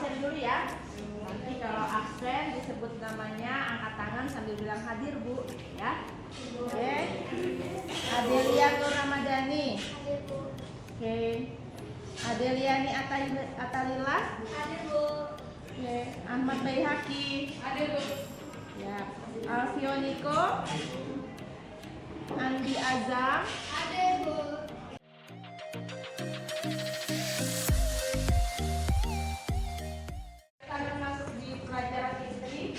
absen dulu ya. Nanti kalau absen disebut namanya, angkat tangan sambil bilang hadir Bu, ya. Oke. Adelia Nur Ramadhani. Hadir Bu. Oke. Adeliani Atalila. Hadir Bu. Oke. Ahmad Baihaki. Hadir Bu. Ya. Alfio Niko. Andi Azam. Hadir Bu. Kita masuk di pelajaran istri.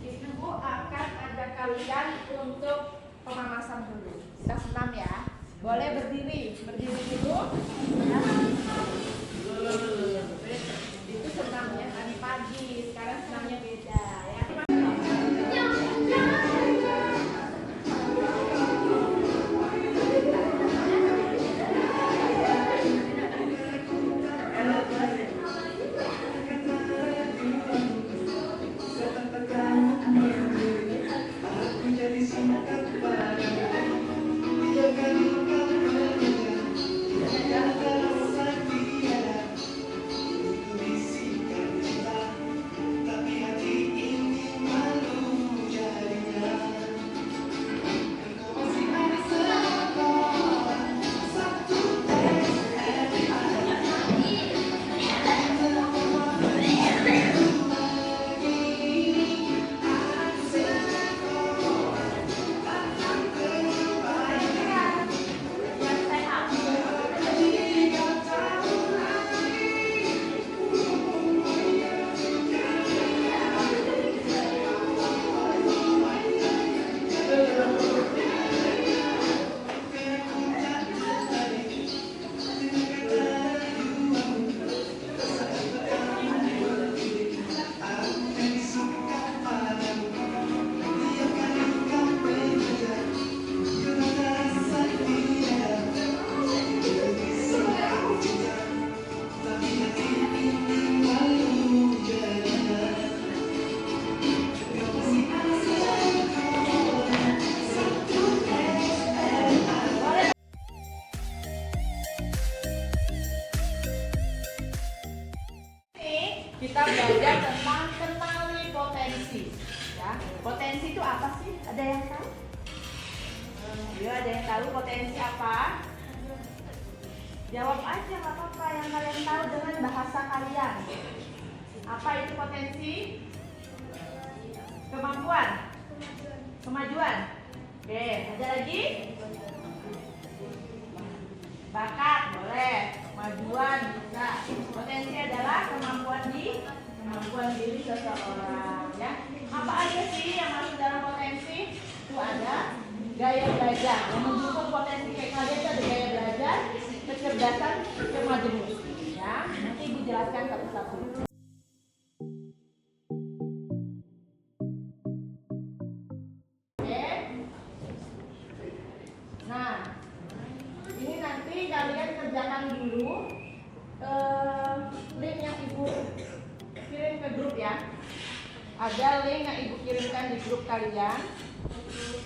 Ibu akan ajak kalian untuk pemanasan dulu. Kita senam ya. Boleh berdiri dulu. Ya. Itu senamnya tadi pagi, sekarang senamnya beda ya. Kita belajar tentang kenali potensi. Ya, potensi itu apa sih? Ada yang tahu? Ayo, ada yang tahu potensi apa? Jawab aja, nggak apa-apa yang kalian tahu dengan bahasa kalian. Apa itu potensi? Kemampuan, kemajuan. Oke, ada lagi? Bakat, boleh. Kemajuan bisa. Potensi adalah kemampuan diri seseorang, ya. Apa aja sih yang masuk dalam potensi? Itu ada gaya belajar. Yang mendukung potensi kayak kalian itu ada gaya belajar, kecerdasan, kemajemuk. Ya, nanti Ibu jelaskan satu-satu. Oke. Nah, ini nanti kalian kerjakan dulu link yang Ibu kirim ke grup ya. Ada link yang Ibu kirimkan di grup kalian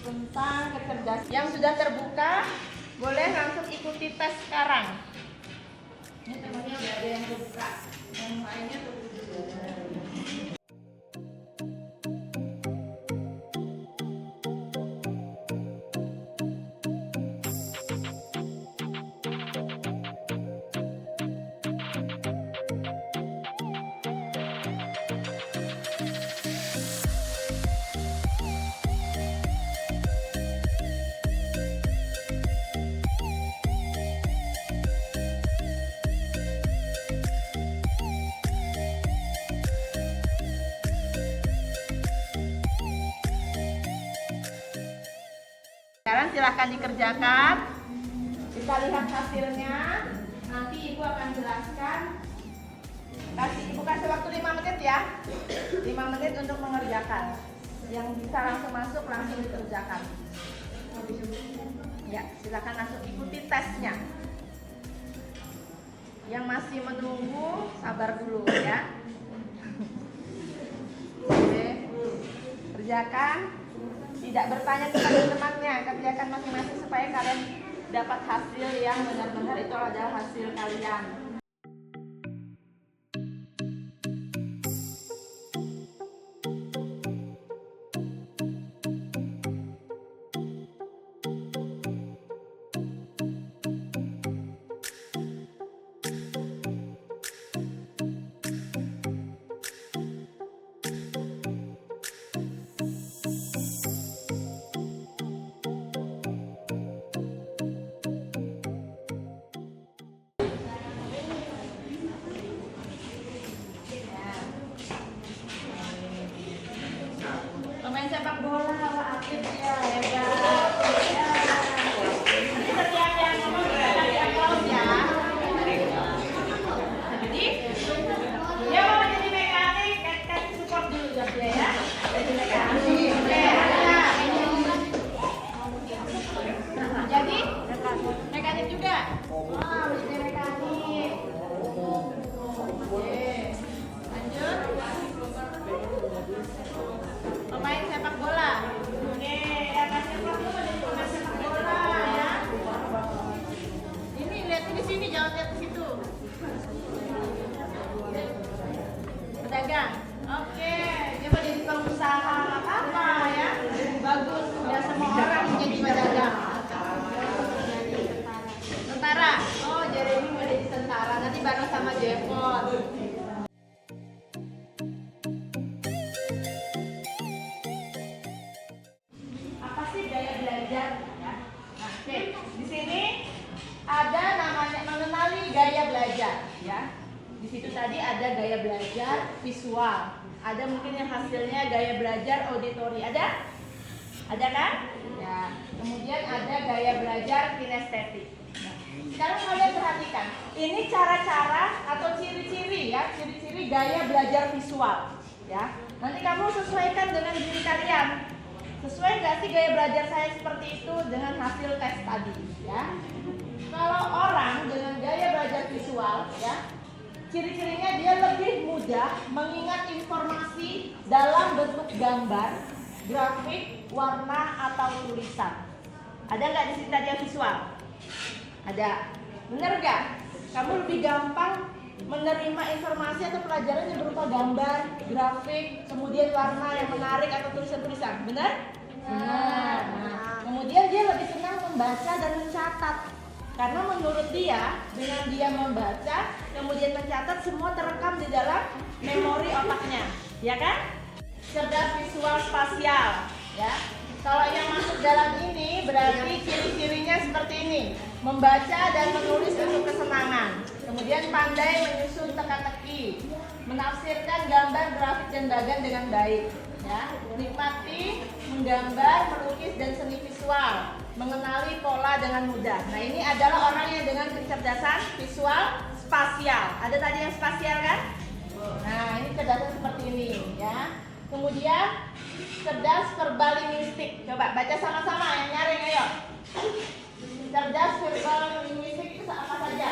tentang kecerdasan. Yang sudah terbuka, boleh langsung ikuti tes sekarang. Ini temannya udah ada yang terbuka, yang lainnya terbuka. Sekarang silahkan dikerjakan. Kita lihat hasilnya. Nanti Ibu akan jelaskan. Ibu kasih waktu 5 menit ya. 5 menit untuk mengerjakan. Yang bisa langsung masuk, langsung dikerjakan. Ya, silakan langsung ikuti tesnya. Yang masih menunggu, sabar dulu ya. Oke, kerjakan. Tidak bertanya kepada temannya, kerjakan masing-masing supaya kalian dapat hasil yang benar-benar itu adalah hasil kalian. pegang. Oke, dia mau jadi pengusaha apa ya? Bagus, ya semua orang jadi pedagang. Tentara. Oh, Jeremy mau jadi tentara. Nanti bareng sama Jepot. Apa sih gaya belajar? Nah, oke. Di sini ada namanya mengenali gaya belajar, ya. Di situ tadi ada gaya belajar visual. Ada mungkin yang hasilnya gaya belajar auditori. Ada? Ada kan? Ya. Kemudian ada gaya belajar kinestetik. Nah, sekarang kalian perhatikan. Ini cara-cara atau ciri-ciri ya, ciri-ciri gaya belajar visual. Ya. Nanti kamu sesuaikan dengan diri kalian. Sesuai nggak sih gaya belajar saya seperti itu dengan hasil tes tadi? Ya. Kalau orang dengan gaya belajar visual, ya, ciri-cirinya dia lebih mudah mengingat informasi dalam bentuk gambar, grafik, warna, atau tulisan. Ada nggak di sini tadi yang visual? Ada. Bener nggak? Kamu lebih gampang menerima informasi atau pelajaran yang berupa gambar, grafik, kemudian warna yang menarik atau tulisan-tulisan. Benar? Benar. Nah, kemudian dia lebih senang membaca dan mencatat. Karena menurut dia, dengan dia membaca, kemudian mencatat, semua terekam di dalam memori otaknya, ya kan? Cerdas visual spasial, ya. Kalau yang masuk dalam ini berarti ciri-cirinya seperti ini: membaca dan menulis untuk kesenangan, kemudian pandai menyusun teka-teki, menafsirkan gambar, grafik, dan bagan dengan baik, ya. Nikmati menggambar, melukis, dan seni visual, mengenali pola dengan mudah. Nah, ini adalah orang yang dengan kecerdasan visual spasial. Ada tadi yang spasial kan? Nah, ini kecerdasan seperti ini, ya. Kemudian cerdas verbal linguistik. Coba baca sama-sama yang nyaring, ayo. Cerdas verbal linguistik itu apa saja?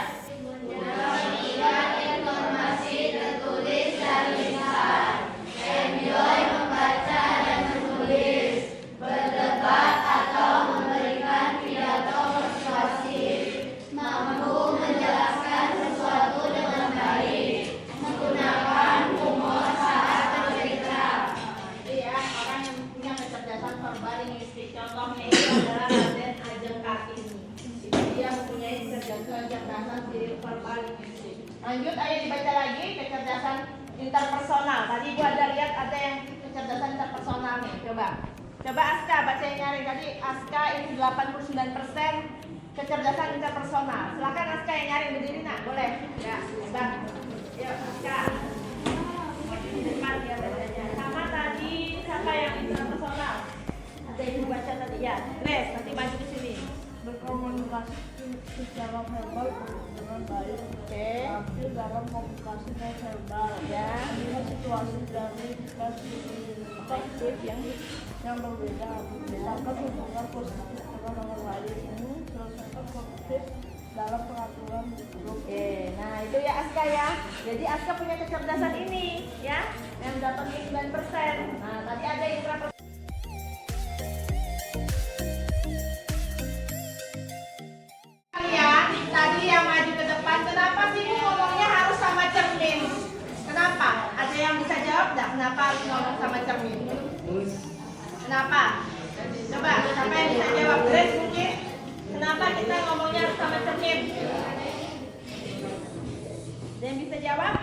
Mengingat informasi tertulis dan lisan, enjoy membaca dan menulis, berdebat atau memberikan pidato persuasif, mampu menjelaskan sesuatu dengan baik, menggunakan humor saat bercerita. Iya, orang yang punya kecerdasan verbal linguistik. Contohnya itu adalah Raden Ajeng Kartini. Dia mempunyai kecerdasan verbal linguistik. Lanjut, ayo dibaca lagi kecerdasan interpersonal. Tadi Ibu ada lihat ada yang kecerdasan interpersonal nih. Coba Aska baca yang nyaring. Tadi Aska ini 89% kecerdasan interpersonal. Silakan Aska yang nyaring, berdiri nak, boleh? Ya, hebat. Yuk Aska. Maju di depan ya bacanya. Sama tadi siapa yang interpersonal? Ada yang baca tadi ya. Grace, nanti maju ke sini. Berkomunikasi secara verbal dengan baik, tampil dalam komunikasi non verbal, Ya. melihat situasi dari perspektif yang berbeda, misalkan hubungan positif dengan orang lain, selesaikan konflik dalam pengaturan grup. Oke, nah itu ya Aska ya. Jadi Aska punya kecerdasan ini ya, yang 89%. Nah tadi ada intrapersonal. Kalian tadi yang maju ke depan, kenapa sih Bu ngomongnya harus sama cermin? Kenapa? Ada yang bisa jawab nggak? Kenapa harus ngomong sama cermin? Kenapa? Coba, siapa yang bisa jawab? Grace mungkin? Kenapa kita ngomongnya harus sama cermin? Ada yang bisa jawab?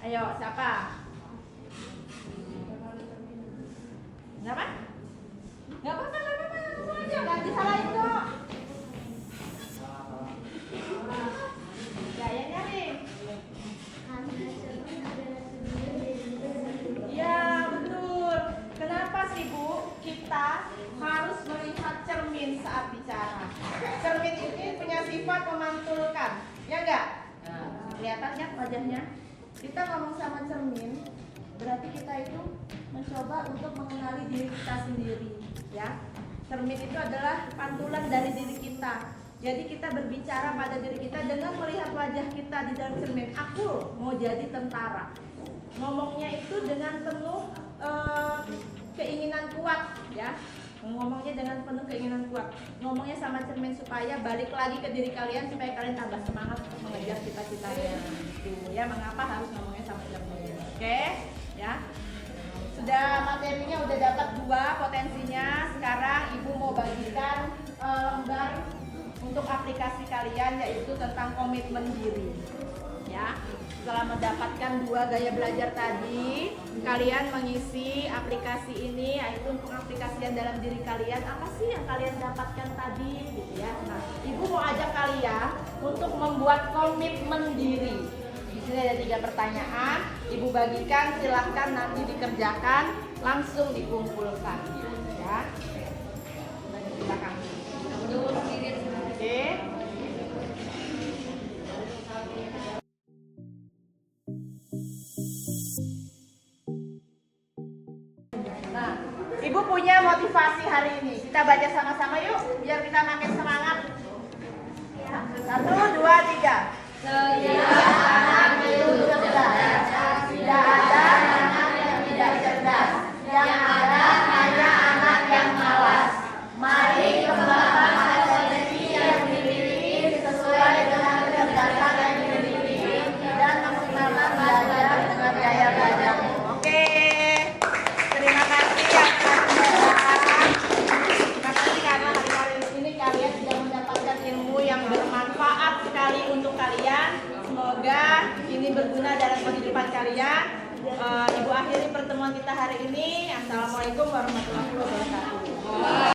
Ayo, siapa? Kenapa? Nggak apa-apa, ngomong aja, nggak disalahin kok. Ya, yang nyari. Ya, betul. Kenapa sih Bu kita harus melihat cermin saat bicara? Cermin ini punya sifat memantulkan, ya enggak? Kelihatan kan wajahnya? Kita ngomong sama cermin, berarti kita itu mencoba untuk mengenali diri kita sendiri, ya. Cermin itu adalah pantulan dari diri kita. Jadi kita berbicara pada diri kita dengan melihat wajah kita di dalam cermin. Aku mau jadi tentara. Ngomongnya itu dengan penuh keinginan kuat, ya. Ngomongnya dengan penuh keinginan kuat. Ngomongnya sama cermin supaya balik lagi ke diri kalian supaya kalian tambah semangat untuk mengejar cita-citanya. itu ya, mengapa harus ngomongnya sama cermin. Oke ya, sudah materinya udah dapat 2 potensinya. Sekarang ibu mau bagikan lembar untuk aplikasi kalian, yaitu tentang komitmen diri ya. Setelah mendapatkan 2 gaya belajar tadi, kalian mengisi aplikasi ini, yaitu untuk aplikasian dalam diri kalian. Apa sih yang kalian dapatkan tadi gitu ya. Nah, ibu mau ajak kalian untuk membuat komitmen diri. Di sini ada 3 pertanyaan, ibu bagikan, silahkan nanti dikerjakan, langsung dikumpulkan ya. Silakan. Oke. Nah, ibu punya motivasi hari ini. Kita baca sama-sama yuk, biar kita makin semangat. 1, 2, 3. Setiap anak itu cerdas. Tidak ada anak yang tidak cerdas. Yang ada hanya anak yang malas. Mari kembangkan potensi yang dimiliki sesuai dengan kecerdasan yang dimiliki dan maksimalkan belajar dengan gaya belajar. Oke, terima kasih ya teman-teman. Terima kasih karena hari ini kalian sudah mendapatkan ilmu yang bermanfaat sekali untuk kalian. Semoga ini berguna dalam kehidupan kalian. Ibu akhiri pertemuan kita hari ini. Assalamualaikum warahmatullahi wabarakatuh.